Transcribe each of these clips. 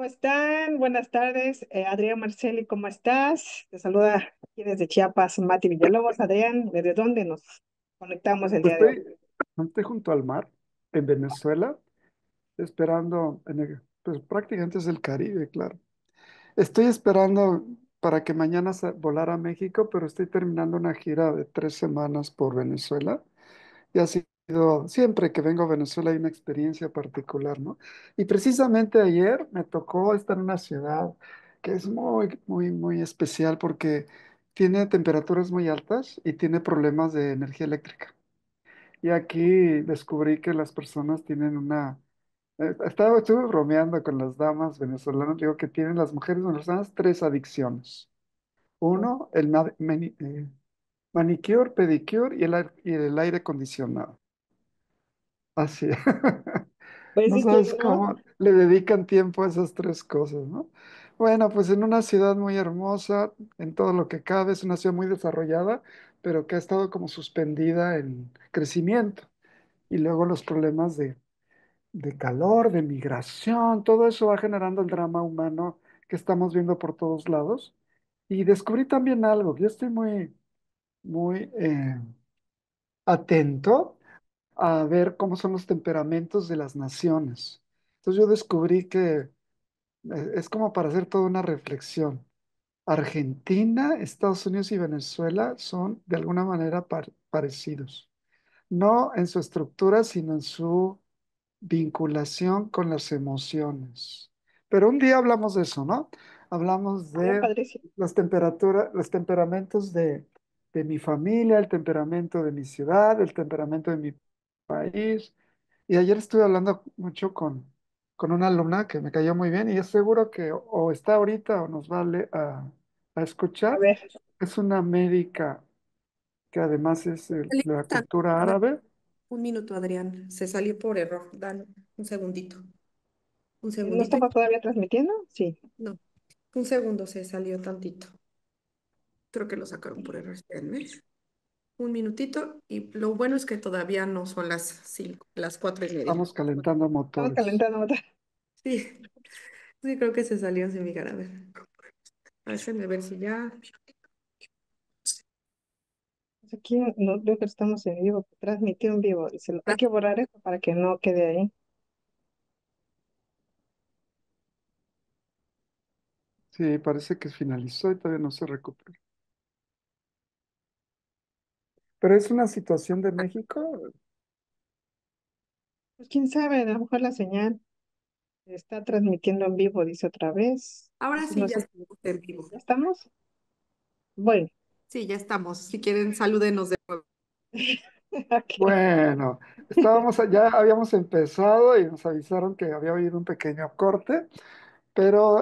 ¿Cómo están? Buenas tardes. Adrián Marceli, ¿cómo estás? Te saluda aquí desde Chiapas, Mati Villalobos. Adrián, ¿desde dónde nos conectamos el Pues día de hoy? estoy junto al mar, en Venezuela, esperando, pues prácticamente es el Caribe, claro. Estoy esperando para que mañana volar a México, pero estoy terminando una gira de 3 semanas por Venezuela. Y ha sido, siempre que vengo a Venezuela hay una experiencia particular, ¿no? Y precisamente ayer me tocó estar en una ciudad que es muy, muy, muy especial porque tiene temperaturas muy altas y tiene problemas de energía eléctrica. Y aquí descubrí que las personas tienen estuve bromeando con las damas venezolanas, digo que tienen las mujeres venezolanas tres adicciones. Uno, el manicure, pedicure y el aire acondicionado. Así. Pues No sí que sabes no. cómo le dedican tiempo a esas tres cosas, ¿no? Bueno, pues en una ciudad muy hermosa, en todo lo que cabe, es una ciudad muy desarrollada, pero que ha estado como suspendida en crecimiento. Y luego los problemas de calor, de migración, todo eso va generando el drama humano que estamos viendo por todos lados. Y descubrí también algo, yo estoy muy, muy atento a ver cómo son los temperamentos de las naciones. Entonces yo descubrí que es como para hacer toda una reflexión. Argentina, Estados Unidos y Venezuela son de alguna manera parecidos, no en su estructura, sino en su vinculación con las emociones. Pero un día hablamos de eso, ¿no? Hablamos Bien de padrísimo. las temperaturas, los temperamentos de mi familia, el temperamento de mi ciudad, el temperamento de mi país. Y ayer estuve hablando mucho con una alumna que me cayó muy bien y es seguro que o está ahorita o nos va a A escuchar. ver, Es una médica que además es de la Lista. cultura árabe. Un minuto, Adrián. Se salió por error. Dan un segundito. Un ¿no segundito. estamos todavía transmitiendo? Sí. No, un segundo se salió tantito. Creo que lo sacaron por error. Espérenme. Un minutito. Y lo bueno es que todavía no son las 5, las 4:30. Estamos calentando Estamos motores. calentando otra. Sí, sí, creo que se salió sin mi cara. A ver. Déjenme ver si ya. Pues aquí no creo que estamos en vivo, transmitir en vivo. Dice, hay que borrar esto para que no quede ahí. Sí, parece que finalizó y todavía no se recupera. Pero es una situación de México. Pues quién sabe, a lo mejor la señal está transmitiendo en vivo, dice otra vez. Ahora Entonces sí no ya sé estamos en vivo. ¿ya estamos? Bueno, Sí, ya estamos. Si quieren, salúdenos de nuevo. ok. Bueno, ya habíamos empezado y nos avisaron que había habido un pequeño corte, pero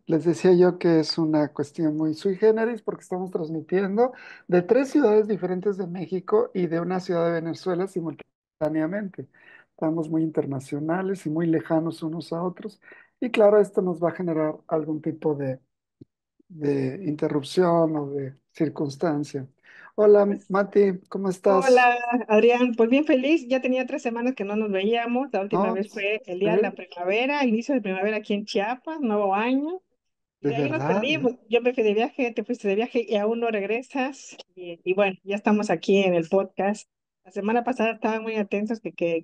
les decía yo que es una cuestión muy sui generis porque estamos transmitiendo de tres ciudades diferentes de México y de una ciudad de Venezuela simultáneamente. Estamos muy internacionales y muy lejanos unos a otros. Y claro, esto nos va a generar algún tipo de interrupción o de circunstancia. Hola, Pues, Mati, ¿cómo estás? hola, Adrián. Pues bien feliz. Ya tenía 3 semanas que no nos veíamos. La última No, vez fue el día de la sí, primavera, inicio de primavera aquí en Chiapas, nuevo año. Y de de ahí nos verdad. perdimos. Yo me fui de viaje, te fuiste de viaje y aún no regresas. Y bueno, ya estamos aquí en el podcast. La semana pasada estaban muy atentos que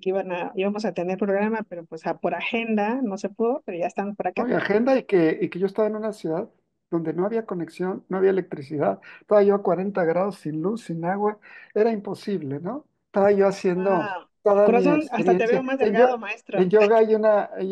íbamos a tener programa, pero pues por agenda no se pudo, pero ya estamos por ¿No? acá. Y agenda y que yo estaba en una ciudad donde no había conexión, no había electricidad. Estaba yo a 40 grados sin luz, sin agua. Era imposible, ¿no? Estaba yo haciendo Wow. toda Con mi razón, hasta te veo experiencia. más delgado, maestro. En yoga hay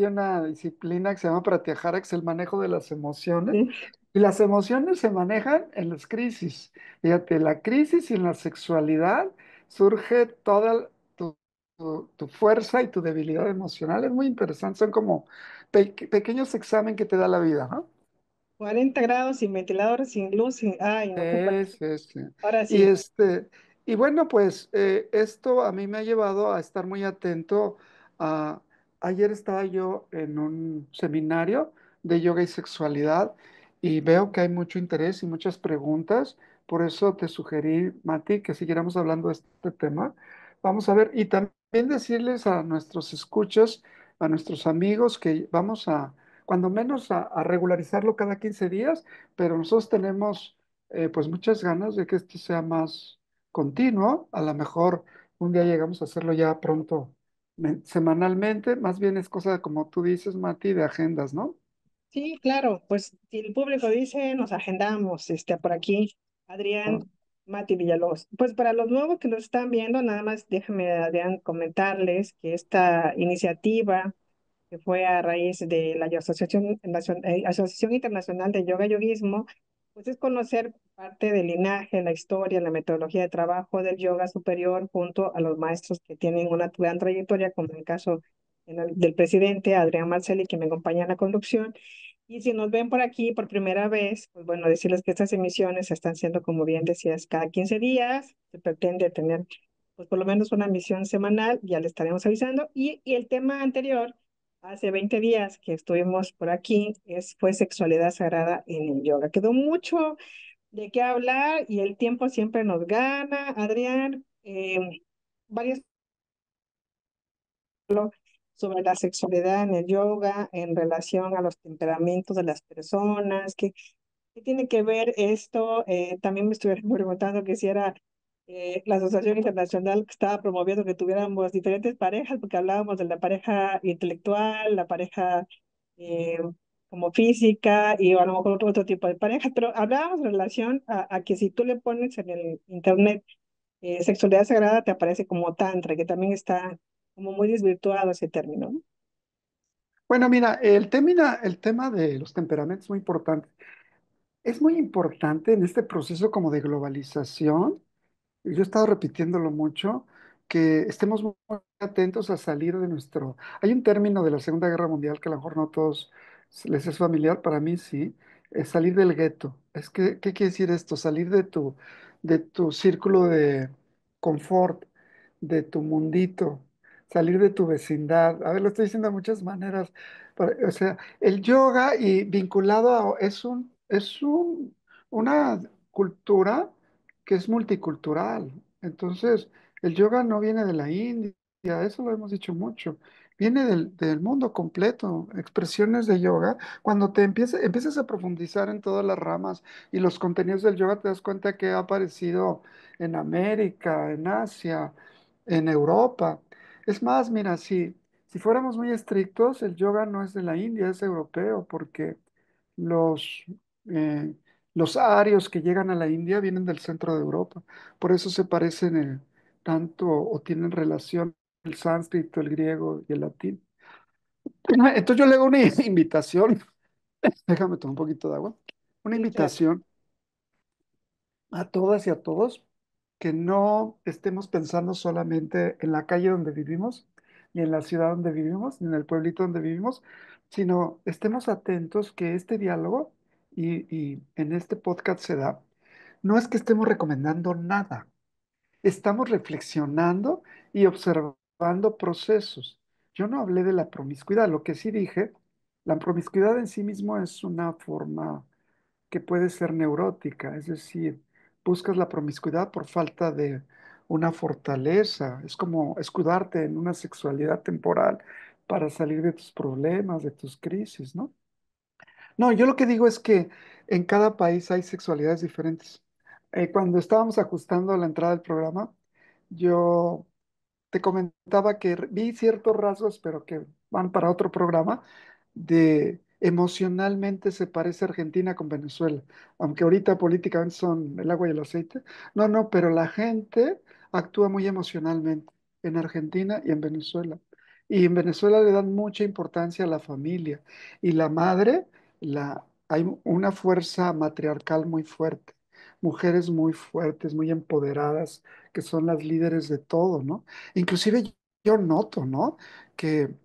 una disciplina que se llama Pratyahara, que es el manejo de las emociones. Sí. Y las emociones se manejan en las crisis. Fíjate, la crisis y en la sexualidad surge toda tu fuerza y tu debilidad emocional. Es muy interesante. Son como pequeños examen que te da la vida, ¿no? 40 grados sin ventilador, sin luz, sin... Ay, no, qué fuerte. Sí. Ahora Y sí. y bueno, pues esto a mí me ha llevado a estar muy atento a. Ayer estaba yo en un seminario de yoga y sexualidad y veo que hay mucho interés y muchas preguntas. Por eso te sugerí, Mati, que siguiéramos hablando de este tema. Vamos a ver, y también decirles a nuestros escuchos, a nuestros amigos, que cuando menos a regularizarlo cada 15 días, pero nosotros tenemos pues muchas ganas de que esto sea más continuo. A lo mejor un día llegamos a hacerlo ya pronto, semanalmente, más bien es cosa, como tú dices, Mati, de agendas, ¿no? Sí, claro, pues si el público dice, nos agendamos, por aquí, Ah, Adrián Mati Villalobos. Pues para los nuevos que nos están viendo, nada más déjame, Adrián, comentarles que esta iniciativa que fue a raíz de la Asociación Internacional de Yoga y Yoguismo, pues es conocer parte del linaje, la historia, la metodología de trabajo del yoga superior junto a los maestros que tienen una gran trayectoria, como en el caso del presidente Adrián Marcelli, que me acompaña en la conducción. Y si nos ven por aquí por primera vez, pues bueno, decirles que estas emisiones están siendo, como bien decías, cada 15 días. Se pretende tener, pues por lo menos una emisión semanal, ya le estaremos avisando. Y el tema anterior, hace 20 días que estuvimos por aquí, fue sexualidad sagrada en el yoga. Quedó mucho de qué hablar y el tiempo siempre nos gana, Adrián. Varios sobre la sexualidad en el yoga en relación a los temperamentos de las personas. ¿Qué tiene que ver esto? También me estuvieron preguntando que si era la Asociación Internacional que estaba promoviendo que tuviéramos diferentes parejas, porque hablábamos de la pareja intelectual, la pareja eh, como física y a lo mejor otro tipo de parejas, pero hablábamos en relación a que si tú le pones en el internet sexualidad sagrada, te aparece como tantra, que también está como muy desvirtuado ese término, ¿no? bueno, mira, el tema de los temperamentos es muy importante. Es muy importante en este proceso como de globalización. Yo he estado repitiéndolo mucho, que estemos muy atentos a salir de nuestro... Hay un término de la Segunda Guerra Mundial que a lo mejor no a todos les es familiar, para mí sí, es salir del gueto. Es que, ¿qué quiere decir esto? Salir de tu círculo de confort, de tu mundito, salir de tu vecindad. A ver, lo estoy diciendo de muchas maneras. O sea, el yoga y vinculado a... una cultura que es multicultural. Entonces, el yoga no viene de la India, eso lo hemos dicho mucho. Viene del mundo completo, expresiones de yoga. Cuando empiezas a profundizar en todas las ramas y los contenidos del yoga, te das cuenta que ha aparecido en América, en Asia, en Europa. Es más, mira, si fuéramos muy estrictos, el yoga no es de la India, es europeo, porque los, eh, los arios que llegan a la India vienen del centro de Europa. Por eso se parecen tanto o tienen relación el sánscrito, el griego y el latín. Entonces yo le hago una invitación, déjame tomar un poquito de agua, una Sí, claro. invitación a todas y a todos que no estemos pensando solamente en la calle donde vivimos, ni en la ciudad donde vivimos, ni en el pueblito donde vivimos, sino estemos atentos que este diálogo y en este podcast se da, no es que estemos recomendando nada, estamos reflexionando y observando procesos. Yo no hablé de la promiscuidad, lo que sí dije, la promiscuidad en sí mismo es una forma que puede ser neurótica, es decir, buscas la promiscuidad por falta de una fortaleza, es como escudarte en una sexualidad temporal para salir de tus problemas, de tus crisis, ¿no? No, yo lo que digo es que en cada país hay sexualidades diferentes. Cuando estábamos ajustando la entrada del programa, yo te comentaba que vi ciertos rasgos, pero que van para otro programa, de emocionalmente se parece Argentina con Venezuela, aunque ahorita políticamente son el agua y el aceite. No, no, pero la gente actúa muy emocionalmente en Argentina y en Venezuela. Y en Venezuela le dan mucha importancia a la familia. Y la madre, hay una fuerza matriarcal muy fuerte, mujeres muy fuertes, muy empoderadas, que son las líderes de todo, ¿no? Inclusive yo noto, ¿no? Que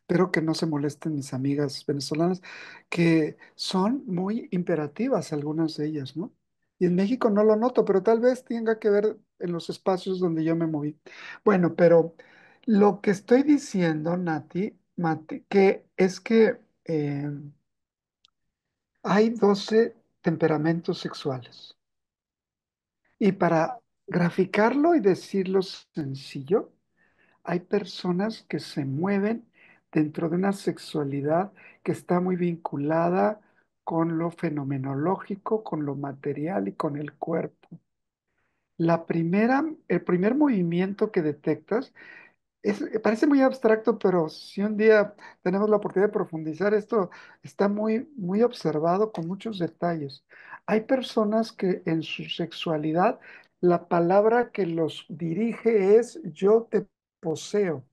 espero que no se molesten mis amigas venezolanas, que son muy imperativas algunas de ellas, ¿no? Y en México no lo noto, pero tal vez tenga que ver en los espacios donde yo me moví. Bueno, pero lo que estoy diciendo, Mati, que es que hay 12 temperamentos sexuales. Y para graficarlo y decirlo sencillo, hay personas que se mueven dentro de una sexualidad que está muy vinculada con lo fenomenológico, con lo material y con el cuerpo. El primer movimiento que detectas parece muy abstracto, pero si un día tenemos la oportunidad de profundizar, esto está muy, muy observado con muchos detalles. Hay personas que en su sexualidad la palabra que los dirige es yo te poseo.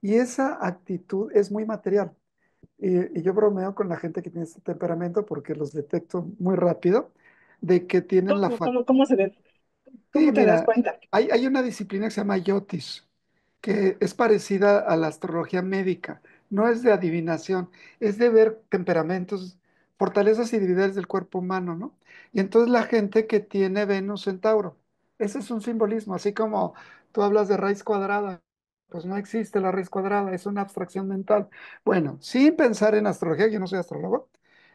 Y esa actitud es muy material. Y yo bromeo con la gente que tiene este temperamento porque los detecto muy rápido, de que tienen la ¿Cómo, facilidad. Sí, cómo te das mira, cuenta? hay una disciplina que se llama yotis, que es parecida a la astrología médica. No es de adivinación, es de ver temperamentos, fortalezas individuales del cuerpo humano, ¿no? Y entonces la gente que tiene Venus en Tauro, ese es un simbolismo, así como tú hablas de raíz cuadrada, pues no existe la raíz cuadrada, es una abstracción mental. Bueno, sin pensar en astrología, yo no soy astrólogo,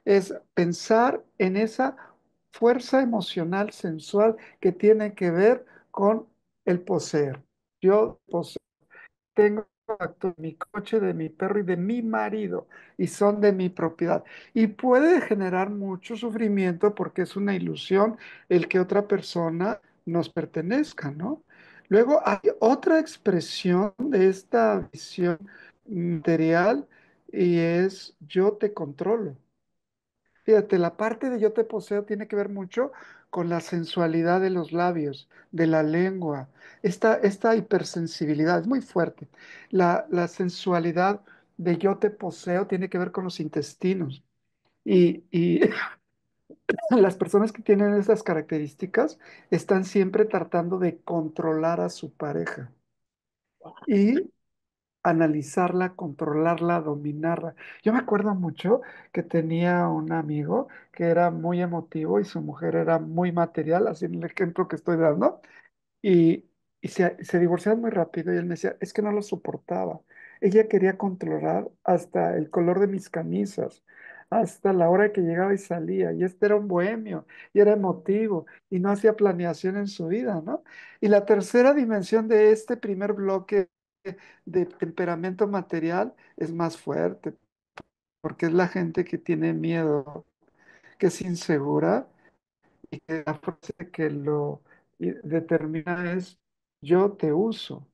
es pensar en esa fuerza emocional, sensual, que tiene que ver con el poseer. Yo poseo, tengo acto de mi coche, de mi perro y de mi marido, y son de mi propiedad. Y puede generar mucho sufrimiento porque es una ilusión el que otra persona nos pertenezca, ¿no? Luego hay otra expresión de esta visión material y es yo te controlo. Fíjate, la parte de yo te poseo tiene que ver mucho con la sensualidad de los labios, de la lengua. Esta hipersensibilidad es muy fuerte. La sensualidad de yo te poseo tiene que ver con los intestinos. Y las personas que tienen esas características están siempre tratando de controlar a su pareja y analizarla, controlarla, dominarla. Yo me acuerdo mucho que tenía un amigo que era muy emotivo y su mujer era muy material, así en el ejemplo que estoy dando, y, y se divorciaron muy rápido y él me decía, es que no lo soportaba. Ella quería controlar hasta el color de mis camisas, hasta la hora que llegaba y salía, y este era un bohemio, y era emotivo, y no hacía planeación en su vida, ¿no? Y la tercera dimensión de este primer bloque de temperamento material es más fuerte, porque es la gente que tiene miedo, que es insegura y que la frase que lo determina es yo te uso,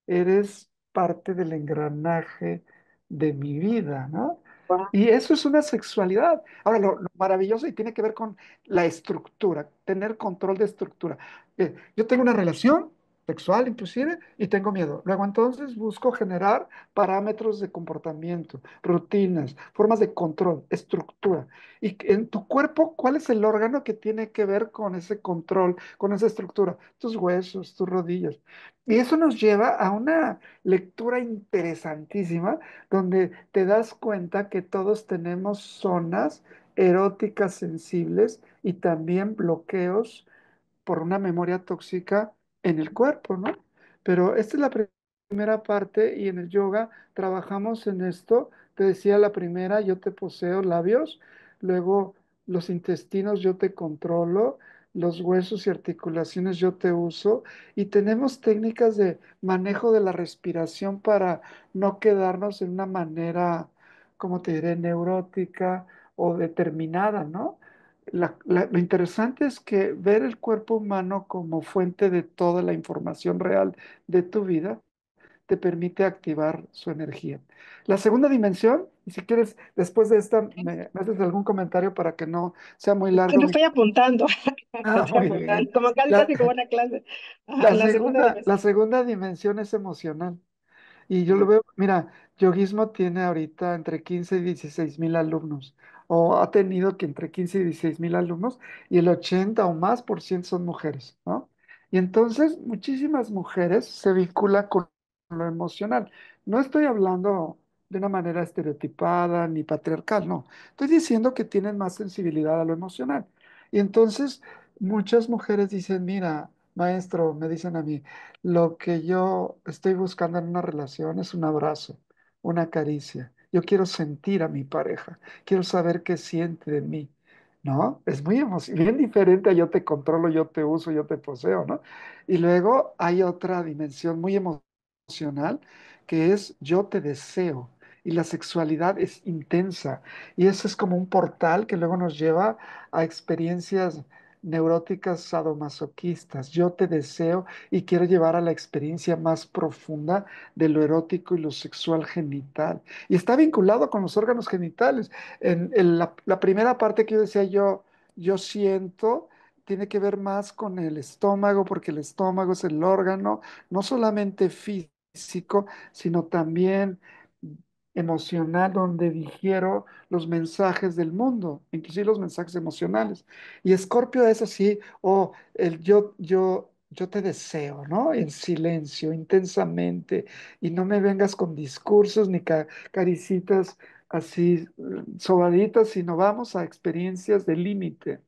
eres parte del engranaje de mi vida, ¿no? Guau, Y eso es una sexualidad. Ahora, lo maravilloso y tiene que ver con la estructura, tener control de estructura. Yo tengo una relación sexual inclusive y tengo miedo. Luego entonces busco generar parámetros de comportamiento, rutinas, formas de control, estructura. Y en tu cuerpo, ¿cuál es el órgano que tiene que ver con ese control, con esa estructura? Tus huesos, tus rodillas. Y eso nos lleva a una lectura interesantísima donde te das cuenta que todos tenemos zonas eróticas sensibles y también bloqueos por una memoria tóxica en el cuerpo, ¿no? Pero esta es la primera parte y en el yoga trabajamos en esto. Te decía la primera, yo te poseo labios, luego los intestinos yo te controlo, los huesos y articulaciones yo te uso y tenemos técnicas de manejo de la respiración para no quedarnos en una manera, como te diré, neurótica o determinada, ¿no? Lo interesante es que ver el cuerpo humano como fuente de toda la información real de tu vida te permite activar su energía. La segunda dimensión, y si quieres, después de esta, me haces algún comentario para que no sea muy sí, largo lo mi... estoy apuntando, lo Ah, estoy muy apuntando, bien. como casi, La, casi como una clase. Ajá, la la segunda segunda, dimensión. la segunda dimensión es emocional. Y yo lo Ajá. veo, mira, Yoguismo tiene ahorita entre 15 y 16 mil alumnos, o ha tenido que entre 15 y 16 mil alumnos, y el 80 o más por ciento son mujeres, ¿no? Y entonces muchísimas mujeres se vinculan con lo emocional. No estoy hablando de una manera estereotipada ni patriarcal, no. Estoy diciendo que tienen más sensibilidad a lo emocional. Y entonces muchas mujeres dicen, mira, maestro, me dicen a mí, lo que yo estoy buscando en una relación es un abrazo, una caricia. Yo quiero sentir a mi pareja, quiero saber qué siente de mí, ¿no? Es muy bien diferente a yo te controlo, yo te uso, yo te poseo, ¿no? Y luego hay otra dimensión muy emocional que es yo te deseo. y la sexualidad es intensa. Y eso es como un portal que luego nos lleva a experiencias neuróticas sadomasoquistas. Yo te deseo y quiero llevar a la experiencia más profunda de lo erótico y lo sexual genital. Y está vinculado con los órganos genitales. La primera parte que yo decía yo siento, tiene que ver más con el estómago, porque el estómago es el órgano no solamente físico, sino también emocional, donde digiero los mensajes del mundo, inclusive los mensajes emocionales. Y Escorpio es así, o el yo te deseo, ¿no? En silencio, intensamente, y no me vengas con discursos ni caricitas así sobaditas, sino vamos a experiencias de límite.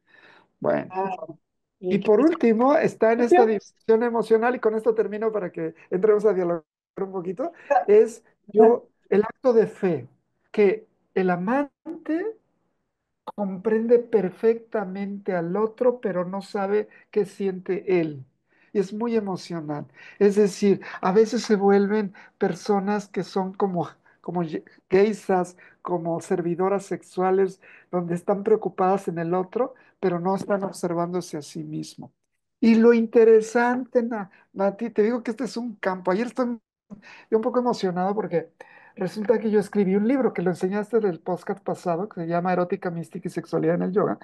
Bueno. Ah, Y y por último, está en esta Scorpio, dimensión emocional, y con esto termino para que entremos a dialogar un poquito, es el acto de fe, que el amante comprende perfectamente al otro, pero no sabe qué siente él. Y es muy emocional. Es decir, a veces se vuelven personas que son como geisas, como servidoras sexuales, donde están preocupadas en el otro, pero no están observándose a sí mismo. Y lo interesante, Nati, te digo que este es un campo. Ayer estoy yo un poco emocionado porque resulta que yo escribí un libro que lo enseñaste del podcast pasado, que se llama Erótica, Mística y Sexualidad en el Yoga.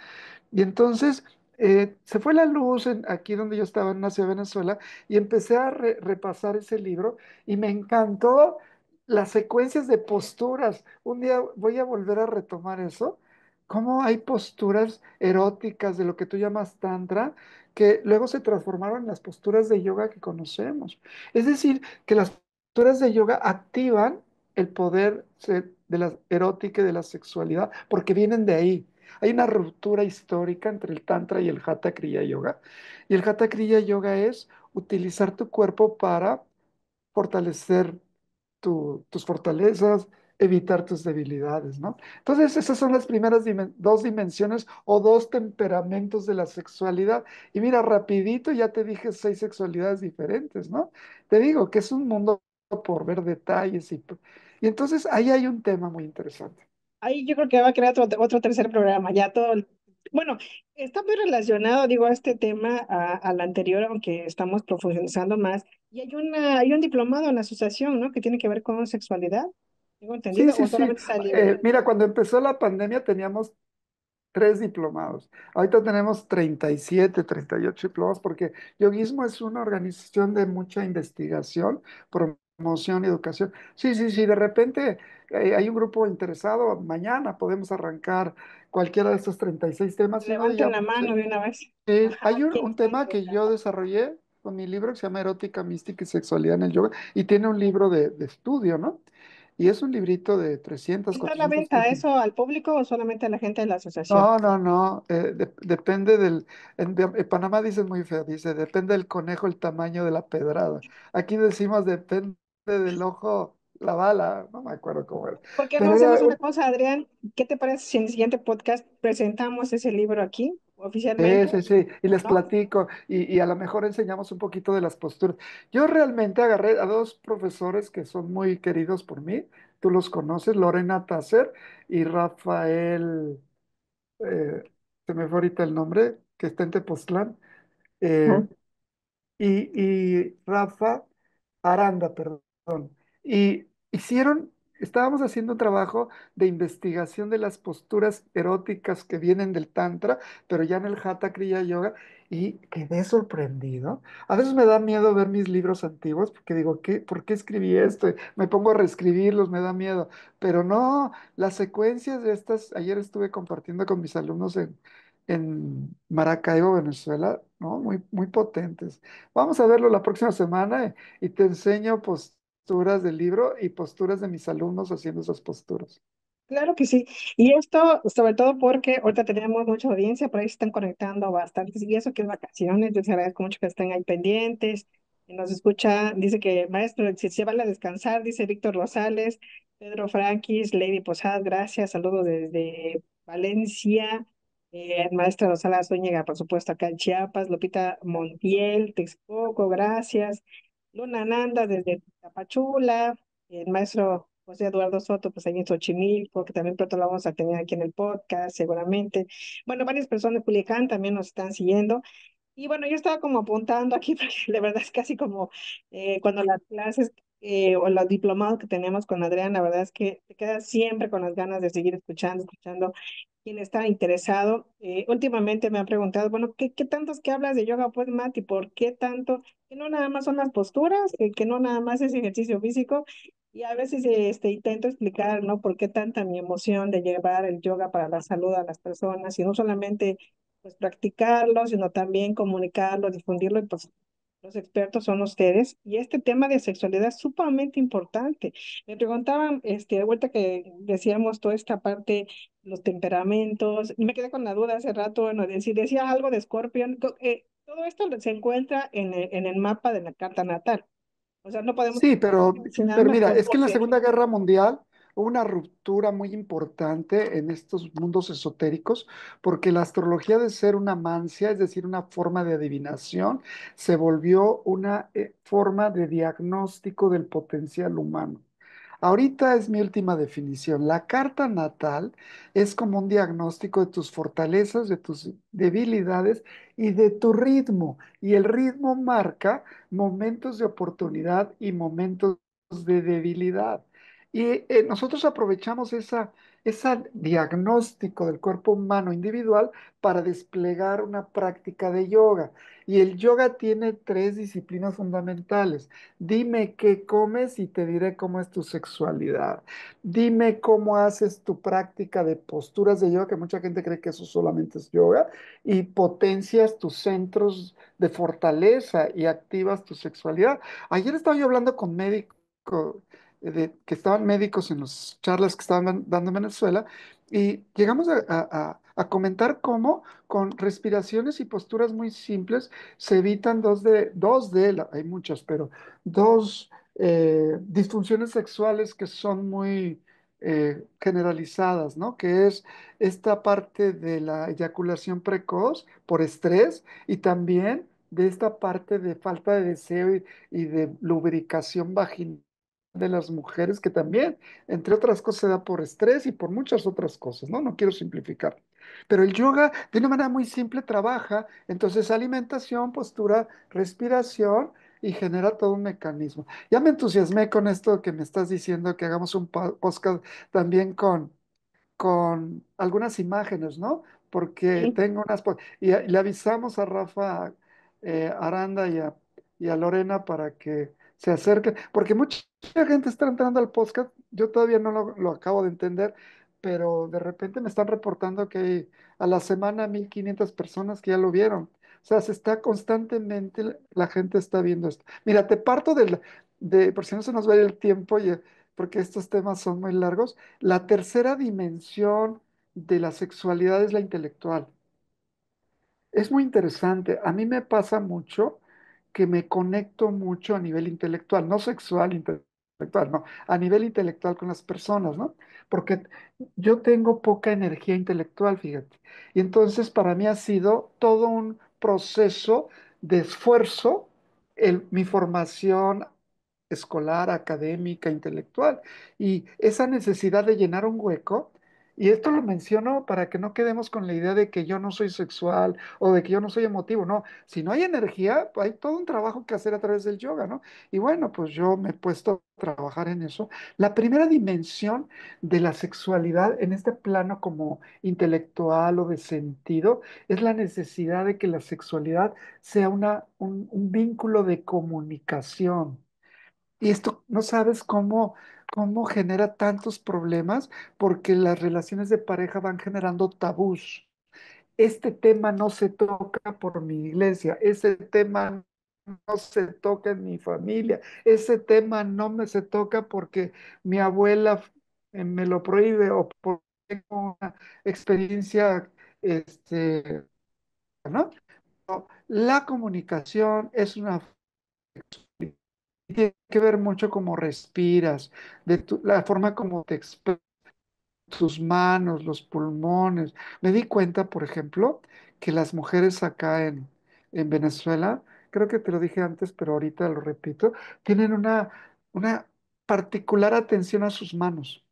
Y entonces se fue la luz aquí donde yo estaba en una ciudad de Venezuela y empecé a repasar ese libro y me encantó las secuencias de posturas. Un día voy a volver a retomar eso. Cómo hay posturas eróticas de lo que tú llamas tantra que luego se transformaron en las posturas de yoga que conocemos. Es decir, que las posturas de yoga activan el poder de la erótica y de la sexualidad porque vienen de ahí. Hay una ruptura histórica entre el Tantra y el Hatha Kriya Yoga. Y el Hatha Kriya Yoga es utilizar tu cuerpo para fortalecer tus fortalezas, evitar tus debilidades, ¿no? Entonces, esas son las primeras dos dimensiones o dos temperamentos de la sexualidad. Y mira, rapidito ya te dije 6 sexualidades diferentes, ¿no? Te digo que es un mundo por ver detalles y entonces ahí hay un tema muy interesante. ahí yo creo que va a crear otro tercer programa, ya todo, bueno, está muy relacionado, digo, a este tema, al anterior, aunque estamos profundizando más, y hay un diplomado en la asociación, ¿no? Que tiene que ver con sexualidad, tengo Sí, entendido, sí, o sí. solamente está el libro. Mira, cuando empezó la pandemia teníamos 3 diplomados. Ahorita tenemos 37, 38 diplomados porque Yoguismo es una organización de mucha investigación, promoción y educación. Sí, sí, sí, de repente hay un grupo interesado. Mañana podemos arrancar cualquiera de estos 36 temas y uno de Levanten ellos, la mano de una vez. Ajá, hay un, ¿quiénes un están tema que yo interesados? desarrollé con mi libro que se llama Erótica, Mística y Sexualidad en el Yoga y tiene un libro de estudio, ¿no? Y es un librito de 300, ¿Está a la 400 venta páginas. eso al público o solamente a la gente de la asociación? No, no, no, depende en Panamá dicen muy feo, dice, depende del conejo el tamaño de la pedrada. Aquí decimos depende del ojo la bala, no me acuerdo cómo era. ¿Por qué no Pero hacemos era, una cosa, Adrián? ¿Qué te parece si en el siguiente podcast presentamos ese libro aquí sí, oficialmente? sí, sí, y les ¿No? platico, y a lo mejor enseñamos un poquito de las posturas. Yo realmente agarré a dos profesores que son muy queridos por mí, tú los conoces, Lorena Tasser y Rafael, eh, se me fue ahorita el nombre, que está en Tepoztlán. Ajá. eh, y Rafa Aranda, perdón. Y estábamos haciendo un trabajo de investigación de las posturas eróticas que vienen del Tantra, pero ya en el Hatha Kriya Yoga, y quedé sorprendido. A veces me da miedo ver mis libros antiguos, porque digo, ¿por qué escribí esto? Me pongo a reescribirlos, me da miedo. Pero no, las secuencias de estas, ayer estuve compartiendo con mis alumnos en Maracaibo, Venezuela, ¿no? Muy, muy potentes. Vamos a verlo la próxima semana y te enseño posturas del libro y posturas de mis alumnos haciendo esas posturas. Claro que sí. Y esto, sobre todo porque ahorita tenemos mucha audiencia, por ahí se están conectando bastantes. Y eso que es vacaciones, yo les agradezco mucho que estén ahí pendientes. Y nos escucha, dice que maestro, si se vale a descansar, dice Víctor Rosales, Pedro Franquis, Lady Posadas, gracias, saludos desde Valencia. Maestra Rosala Zúñiga, por supuesto, acá en Chiapas, Lupita Montiel, Texcoco, gracias. Luna Nanda desde Tapachula, el maestro José Eduardo Soto, pues ahí en Xochimilco, que también pronto lo vamos a tener aquí en el podcast, seguramente. Bueno, varias personas de Culiacán también nos están siguiendo. Y bueno, yo estaba como apuntando aquí, porque de verdad es casi como cuando las clases o los diplomados que tenemos con Adrián, la verdad es que te quedas siempre con las ganas de seguir escuchando, escuchando quien está interesado. Últimamente me han preguntado, bueno, ¿qué tantos que hablas de yoga, pues, Mati? ¿Por qué tanto? Que no nada más son las posturas, que no nada más es ejercicio físico. Y a veces intento explicar, ¿no? ¿Por qué tanta mi emoción de llevar el yoga para la salud a las personas? Y no solamente pues practicarlo, sino también comunicarlo, difundirlo, y pues los expertos son ustedes. Y este tema de sexualidad es sumamente importante. Me preguntaban, de vuelta que decíamos toda esta parte, los temperamentos, y me quedé con la duda hace rato, bueno, si decía algo de Scorpion, todo esto se encuentra en el mapa de la carta natal. O sea, no podemos Sí, sin nada pero más mira, por es que en la copiar. Segunda Guerra Mundial hubo una ruptura muy importante en estos mundos esotéricos, porque la astrología de ser una mancia, es decir, una forma de adivinación, se volvió una forma de diagnóstico del potencial humano. Ahorita es mi última definición. La carta natal es como un diagnóstico de tus fortalezas, de tus debilidades y de tu ritmo. Y el ritmo marca momentos de oportunidad y momentos de debilidad. Y nosotros aprovechamos esa diagnóstico del cuerpo humano individual para desplegar una práctica de yoga. Y el yoga tiene tres disciplinas fundamentales. Dime qué comes y te diré cómo es tu sexualidad. Dime cómo haces tu práctica de posturas de yoga, que mucha gente cree que eso solamente es yoga, y potencias tus centros de fortaleza y activas tu sexualidad. Ayer estaba yo hablando con médicos, que estaban médicos en las charlas que estaban dando en Venezuela, y llegamos a comentar cómo con respiraciones y posturas muy simples se evitan hay muchas, pero dos disfunciones sexuales que son muy generalizadas, ¿no? Que es esta parte de la eyaculación precoz por estrés y también de esta parte de falta de deseo y de lubricación vaginal de las mujeres, que también, entre otras cosas, se da por estrés y por muchas otras cosas, ¿no? No quiero simplificar. Pero el yoga, de una manera muy simple, trabaja, entonces alimentación, postura, respiración y genera todo un mecanismo. Ya me entusiasmé con esto que me estás diciendo, que hagamos un podcast también con algunas imágenes, ¿no? Porque Sí. tengo y le avisamos a Rafa Aranda y a Lorena para que se acerquen, porque mucha gente está entrando al podcast, yo todavía no lo acabo de entender, pero de repente me están reportando que hay a la semana 1,500 personas que ya lo vieron. O sea, se está constantemente, la gente está viendo esto. Mira, te parto por si no se nos va a ir el tiempo, porque estos temas son muy largos. La tercera dimensión de la sexualidad es la intelectual. Es muy interesante. A mí me pasa mucho que me conecto mucho a nivel intelectual, no sexual, intelectual, no, a nivel intelectual con las personas, ¿no? Porque yo tengo poca energía intelectual, fíjate. Y entonces para mí ha sido todo un proceso de esfuerzo mi formación escolar, académica, intelectual. Y esa necesidad de llenar un hueco, y esto lo menciono para que no quedemos con la idea de que yo no soy sexual o de que yo no soy emotivo, no. Si no hay energía, hay todo un trabajo que hacer a través del yoga, ¿no? Y bueno, pues yo me he puesto a trabajar en eso. La primera dimensión de la sexualidad en este plano como intelectual o de sentido es la necesidad de que la sexualidad sea un vínculo de comunicación. Y esto no sabes cómo genera tantos problemas porque las relaciones de pareja van generando tabús. Este tema no se toca por mi iglesia, ese tema no se toca en mi familia, ese tema no se toca porque mi abuela me lo prohíbe o porque tengo una experiencia, este, ¿no? La comunicación es una tiene que ver mucho cómo respiras, la forma como te expresas, tus manos, los pulmones. Me di cuenta, por ejemplo, que las mujeres acá en Venezuela, creo que te lo dije antes, pero ahorita lo repito, tienen una particular atención a sus manos.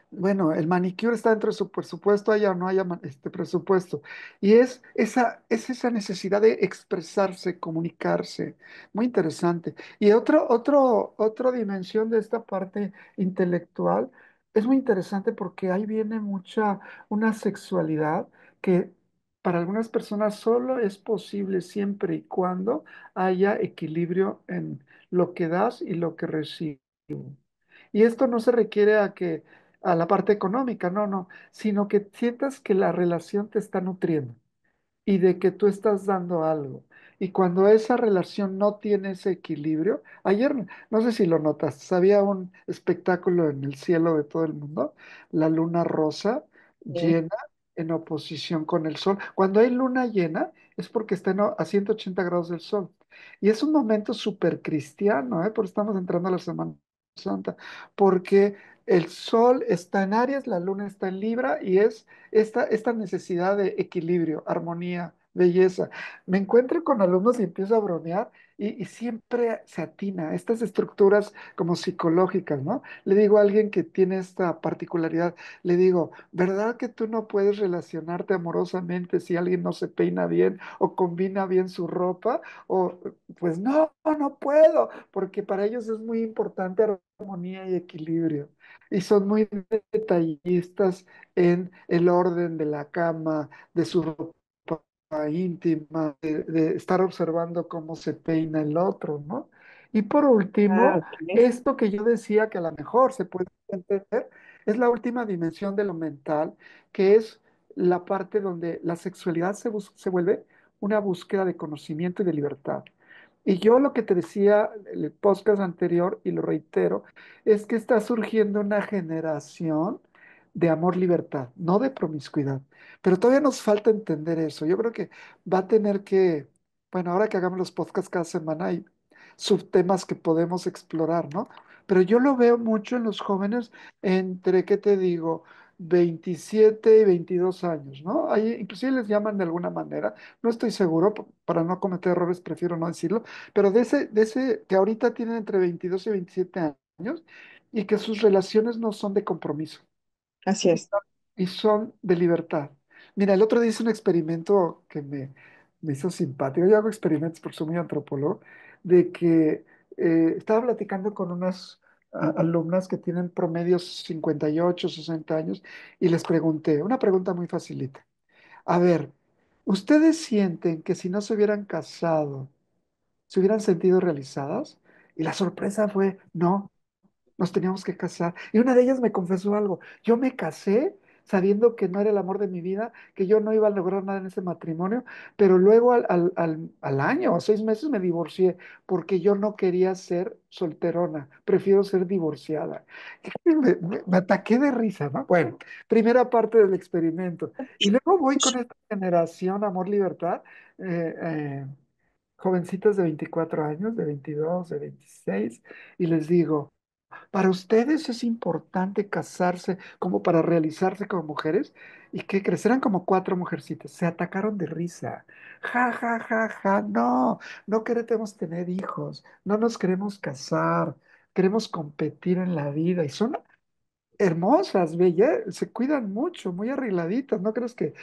Bueno, el manicure está dentro de su presupuesto, haya o no haya este presupuesto. Y es esa necesidad de expresarse, comunicarse. Muy interesante. Y otra dimensión de esta parte intelectual es muy interesante porque ahí viene una sexualidad que para algunas personas solo es posible siempre y cuando haya equilibrio en lo que das y lo que recibes. Y esto no se requiere a la parte económica, no, no, sino que sientas que la relación te está nutriendo y de que tú estás dando algo. Y cuando esa relación no tiene ese equilibrio, ayer, no sé si lo notas, había un espectáculo en el cielo de todo el mundo, la luna rosa Sí. llena en oposición con el sol. Cuando hay luna llena es porque está a 180 grados del sol. Y es un momento súper cristiano, ¿eh? Porque estamos entrando a la Semana Santa, porque el sol está en Aries, la luna está en Libra y es esta necesidad de equilibrio, armonía, belleza. Me encuentro con alumnos y empiezo a bromear y siempre se atina estas estructuras como psicológicas, ¿no? Le digo a alguien que tiene esta particularidad, le digo, ¿verdad que tú no puedes relacionarte amorosamente si alguien no se peina bien o combina bien su ropa? O, pues no, no puedo, porque para ellos es muy importante armonía y equilibrio. Y son muy detallistas en el orden de la cama, de su ropa íntima, de estar observando cómo se peina el otro, ¿no? Y por Ah, último, ok. esto que yo decía que a lo mejor se puede entender, es la última dimensión de lo mental, que es la parte donde la sexualidad se vuelve una búsqueda de conocimiento y de libertad. Y yo lo que te decía en el podcast anterior, y lo reitero, es que está surgiendo una generación de amor-libertad, no de promiscuidad. Pero todavía nos falta entender eso. Yo creo que va a tener que, bueno, ahora que hagamos los podcasts cada semana hay subtemas que podemos explorar, ¿no? Pero yo lo veo mucho en los jóvenes entre, ¿qué te digo? 27 y 22 años, ¿no? Ahí inclusive les llaman de alguna manera, no estoy seguro, para no cometer errores prefiero no decirlo, pero de ese que ahorita tienen entre 22 y 27 años y que sus relaciones no son de compromiso Así es. y son de libertad. Mira, el otro día hice un experimento que me hizo simpático. Yo hago experimentos porque soy muy antropólogo, de que estaba platicando con unas alumnas que tienen promedios 58, 60 años y les pregunté, una pregunta muy facilita. A ver, ¿ustedes sienten que si no se hubieran casado, se hubieran sentido realizadas? Y la sorpresa fue, no, nos teníamos que casar. Y una de ellas me confesó algo. Yo me casé sabiendo que no era el amor de mi vida, que yo no iba a lograr nada en ese matrimonio, pero luego al año o 6 meses me divorcié porque yo no quería ser solterona, prefiero ser divorciada. Me ataqué de risa, ¿no? Bueno, primera parte del experimento. Y luego voy con esta generación amor-libertad, eh, jovencitas de 24 años, de 22, de 26, y les digo, ¿para ustedes es importante casarse como para realizarse como mujeres? Y que crecerán como cuatro mujercitas. Se atacaron de risa. Ja, ja, ja, ja. No, no queremos tener hijos. No nos queremos casar. Queremos competir en la vida. Y son hermosas, bellas. Se cuidan mucho, muy arregladitas. ¿No crees que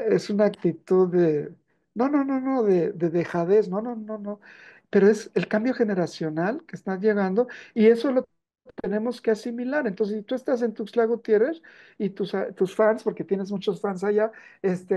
es una actitud de... No, no, no, no, de dejadez. No, no, no, no. Pero es el cambio generacional que está llegando y eso lo tenemos que asimilar. Entonces, si tú estás en Tuxtla Gutiérrez y tus fans, porque tienes muchos fans allá,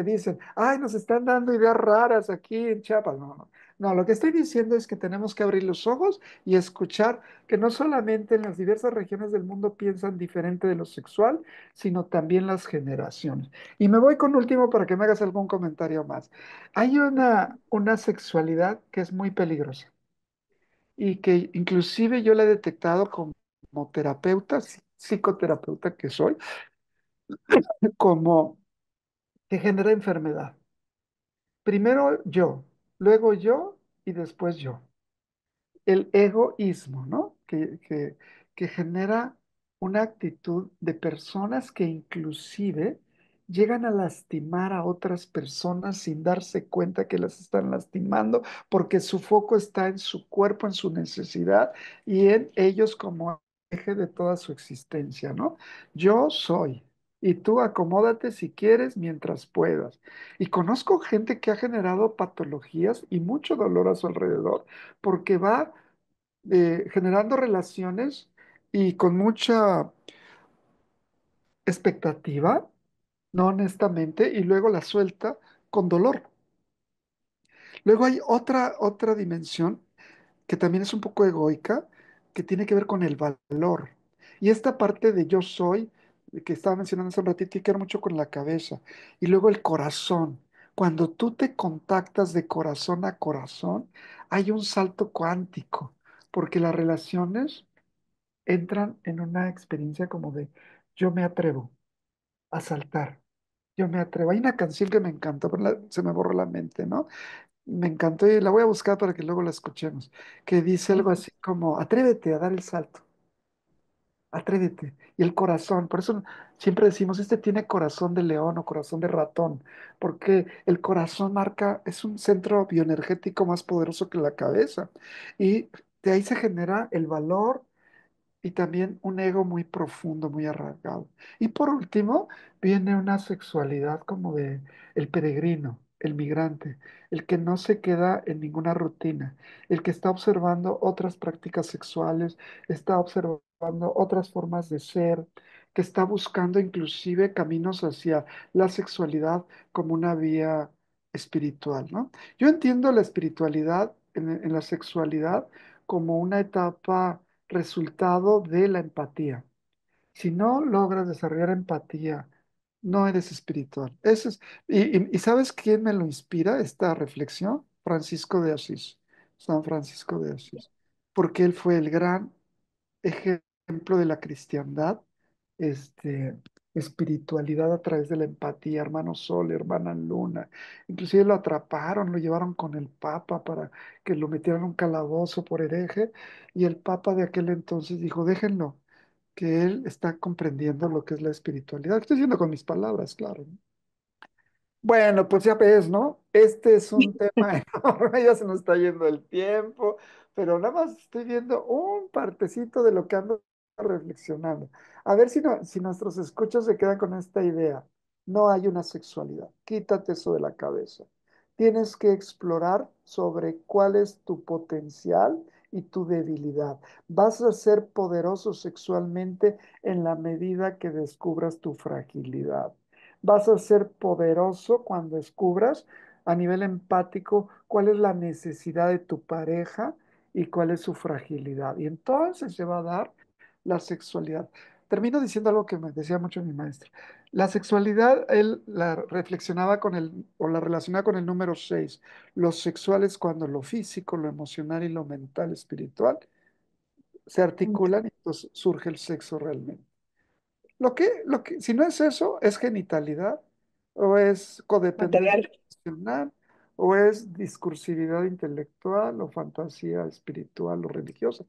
dicen, ay, nos están dando ideas raras aquí en Chiapas. No, no. No, lo que estoy diciendo es que tenemos que abrir los ojos y escuchar que no solamente en las diversas regiones del mundo piensan diferente de lo sexual, sino también las generaciones. Y me voy con último para que me hagas algún comentario más. Hay una sexualidad que es muy peligrosa y que inclusive yo la he detectado como terapeuta, psicoterapeuta que soy, como que genera enfermedad. Primero luego yo y después yo. El egoísmo, ¿no? Que genera una actitud de personas que inclusive llegan a lastimar a otras personas sin darse cuenta que las están lastimando porque su foco está en su cuerpo, en su necesidad y en ellos como eje de toda su existencia, ¿no? Yo soy, y tú acomódate si quieres mientras puedas. Y conozco gente que ha generado patologías y mucho dolor a su alrededor porque va generando relaciones y con mucha expectativa, no honestamente, y luego la suelta con dolor. Luego hay otra dimensión que también es un poco egoica, que tiene que ver con el valor. Y esta parte de yo soy, que estaba mencionando hace un ratito, tiene que ver mucho con la cabeza. Y luego el corazón. Cuando tú te contactas de corazón a corazón, hay un salto cuántico, porque las relaciones entran en una experiencia como de yo me atrevo a saltar. Yo me atrevo. Hay una canción que me encantó, pero se me borró la mente, ¿no? Me encantó y la voy a buscar para que luego la escuchemos, que dice algo Ujú. así como, atrévete a dar el salto, atrévete. Y el corazón, por eso siempre decimos, este tiene corazón de león o corazón de ratón, porque el corazón marca, es un centro bioenergético más poderoso que la cabeza. Y de ahí se genera el valor y también un ego muy profundo, muy arraigado. Y por último, viene una sexualidad como de el peregrino, el migrante, el que no se queda en ninguna rutina, el que está observando otras prácticas sexuales, está observando otras formas de ser, que está buscando inclusive caminos hacia la sexualidad como una vía espiritual, ¿no? Yo entiendo la espiritualidad en la sexualidad como una etapa resultado de la empatía. Si no logras desarrollar empatía, no eres espiritual. Y ¿sabes quién me lo inspira esta reflexión? Francisco de Asís, San Francisco de Asís, porque él fue el gran ejemplo de la cristiandad, este, espiritualidad a través de la empatía, hermano Sol, hermana Luna. Inclusive lo atraparon, lo llevaron con el Papa para que lo metieran en un calabozo por hereje, y el Papa de aquel entonces dijo, déjenlo, que él está comprendiendo lo que es la espiritualidad. Estoy diciendo con mis palabras, claro, ¿no? Bueno, pues ya ves, ¿no? Este es un tema enorme, ya se nos está yendo el tiempo, pero nada más estoy viendo un partecito de lo que ando reflexionando. A ver si, no, si nuestros escuchas se quedan con esta idea. No hay una sexualidad, quítate eso de la cabeza. Tienes que explorar sobre cuál es tu potencial y tu debilidad. Vas a ser poderoso sexualmente en la medida que descubras tu fragilidad. Vas a ser poderoso cuando descubras a nivel empático cuál es la necesidad de tu pareja y cuál es su fragilidad. Y entonces se va a dar la sexualidad. Termino diciendo algo que me decía mucho mi maestra. La sexualidad, él la reflexionaba con el, o la relacionaba con el número 6. Lo sexual es cuando lo físico, lo emocional y lo mental, espiritual se articulan y entonces surge el sexo realmente. Si no es eso, es genitalidad, o es codependencia Material. emocional, o es discursividad intelectual, o fantasía espiritual o religiosa.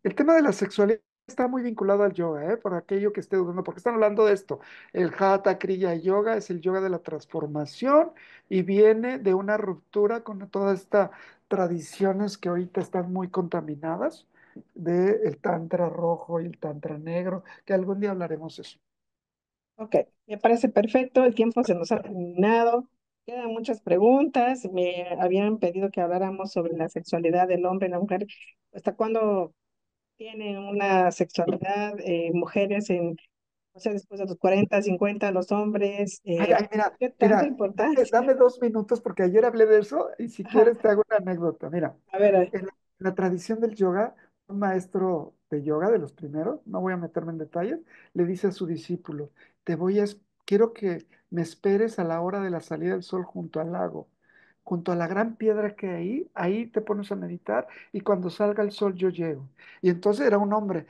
El tema de la sexualidad está muy vinculado al yoga, ¿eh? Por aquello que esté dudando, porque están hablando de esto. El Hatha Kriya Yoga es el yoga de la transformación y viene de una ruptura con todas estas tradiciones que ahorita están muy contaminadas, del Tantra rojo y el Tantra negro, que algún día hablaremos de eso. Ok, me parece perfecto. El tiempo se nos ha terminado. Quedan muchas preguntas. Me habían pedido que habláramos sobre la sexualidad del hombre y la mujer. ¿Hasta cuándo tienen una sexualidad mujeres en, o sea, después de los 40, 50, los hombres? Ay, ay, mira, ¿Qué tanta mira, dame importancia? 2 minutos porque ayer hablé de eso y si Ajá. quieres te hago una anécdota. Mira, A ver, en la tradición del yoga, un maestro de yoga de los primeros, no voy a meterme en detalles, le dice a su discípulo, quiero que me esperes a la hora de la salida del sol junto al lago, junto a la gran piedra que hay, ahí te pones a meditar y cuando salga el sol yo llego. Y entonces era un hombre.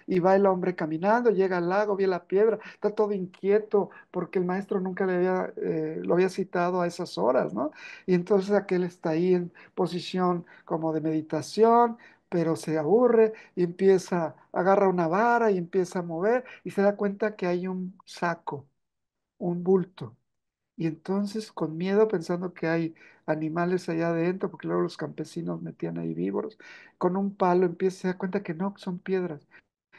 Y va el hombre caminando, llega al lago, ve la piedra, está todo inquieto porque el maestro nunca lo había citado a esas horas, ¿no? Y entonces aquel está ahí en posición como de meditación, pero se aburre y agarra una vara y empieza a mover y se da cuenta que hay un saco, un bulto. Y entonces, con miedo, pensando que hay animales allá adentro, porque luego los campesinos metían ahí víboros, con un palo empieza, se da cuenta que no, que son piedras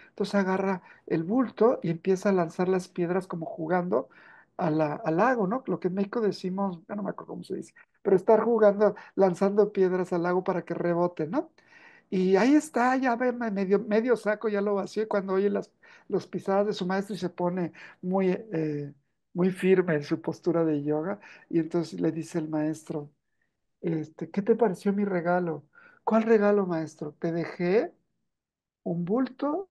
Entonces agarra el bulto y empieza a lanzar las piedras como jugando al lago, ¿no? Lo que en México decimos, ya no me acuerdo cómo se dice, pero estar jugando, lanzando piedras al lago para que rebote, ¿no? Y ahí está, ya ve, medio saco, ya lo vació y cuando oye los pisadas de su maestro y se pone muy, muy firme en su postura de yoga. Y entonces le dice el maestro, ¿qué te pareció mi regalo? ¿Cuál regalo, maestro? Te dejé un bulto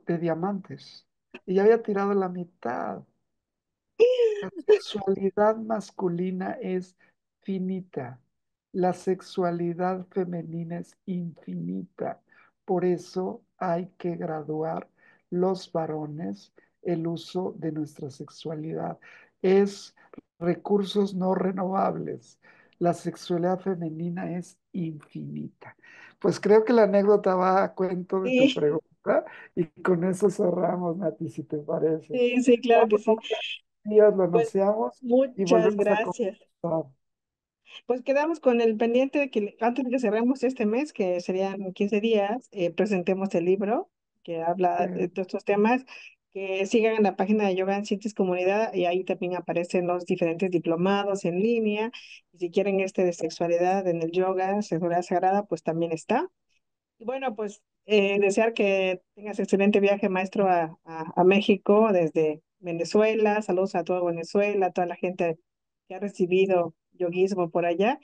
de diamantes y ya había tirado la mitad. La sexualidad masculina es finita, la sexualidad femenina es infinita. Por eso hay que graduar los varones el uso de nuestra sexualidad. Es recursos no renovables. La sexualidad femenina es infinita. Pues creo que la anécdota va a cuento de tu Sí, pregunta y con eso cerramos, Nati, si te parece. sí, sí, claro que sí. Días lo Pues anunciamos y muchas volvemos a gracias. conversar. Pues quedamos con el pendiente de que antes de que cerremos este mes, que serían 15 días, presentemos el libro que habla de estos temas, que sigan en la página de Yoga en Síntesis Comunidad y ahí también aparecen los diferentes diplomados en línea. Y si quieren este de sexualidad en el yoga, sexualidad sagrada, pues también está. Y bueno, pues desear que tengas excelente viaje, maestro, a México desde Venezuela. Saludos a toda Venezuela, a toda la gente que ha recibido yoguismo por allá.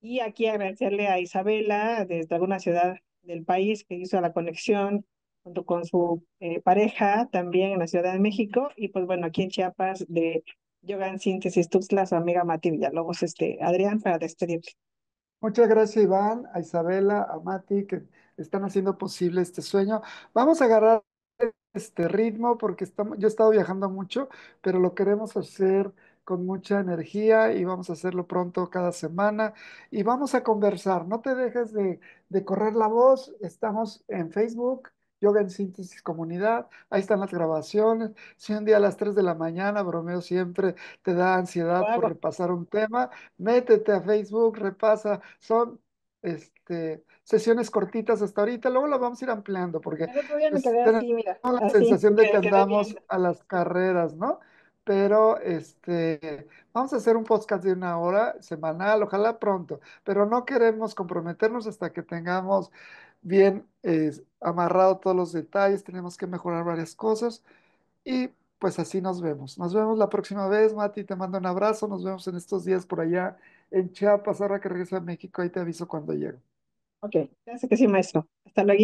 Y aquí agradecerle a Isabela desde alguna ciudad del país que hizo la conexión junto con su pareja también en la Ciudad de México. Y pues bueno, aquí en Chiapas de Yoga en Síntesis Tuxtla, su amiga Mati Villalobos, Adrián, para despedirte. Muchas gracias, Iván, a Isabela, a Mati, que están haciendo posible este sueño. Vamos a agarrar este ritmo porque yo he estado viajando mucho, pero lo queremos hacer con mucha energía y vamos a hacerlo pronto cada semana y vamos a conversar. No te dejes de correr la voz. Estamos en Facebook, Yoga en Síntesis Comunidad. Ahí están las grabaciones. Si un día a las 3 de la mañana, bromeo siempre, te da Lo ansiedad por hago. repasar un tema, métete a Facebook, repasa. Son sesiones cortitas hasta ahorita. Luego lo vamos a ir ampliando porque El otro día me pues, quedé tenemos así, mira, la así, sensación de que me quedé andamos viendo. a las carreras, ¿no? Pero vamos a hacer un podcast de 1 hora semanal, ojalá pronto, pero no queremos comprometernos hasta que tengamos bien amarrado todos los detalles, tenemos que mejorar varias cosas y pues así nos vemos. Nos vemos la próxima vez, Mati, te mando un abrazo, nos vemos en estos días por allá en Chiapas, ahora que regrese a México, ahí te aviso cuando llegue. Ok, gracias que sí, maestro. Hasta luego.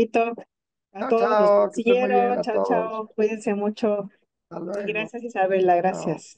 A Chao, todos los que chao, nos que estén muy bien siguieron. a Chao, todos. chao. Cuídense mucho. Hasta Y luego. gracias, Isabela. Chao. Gracias.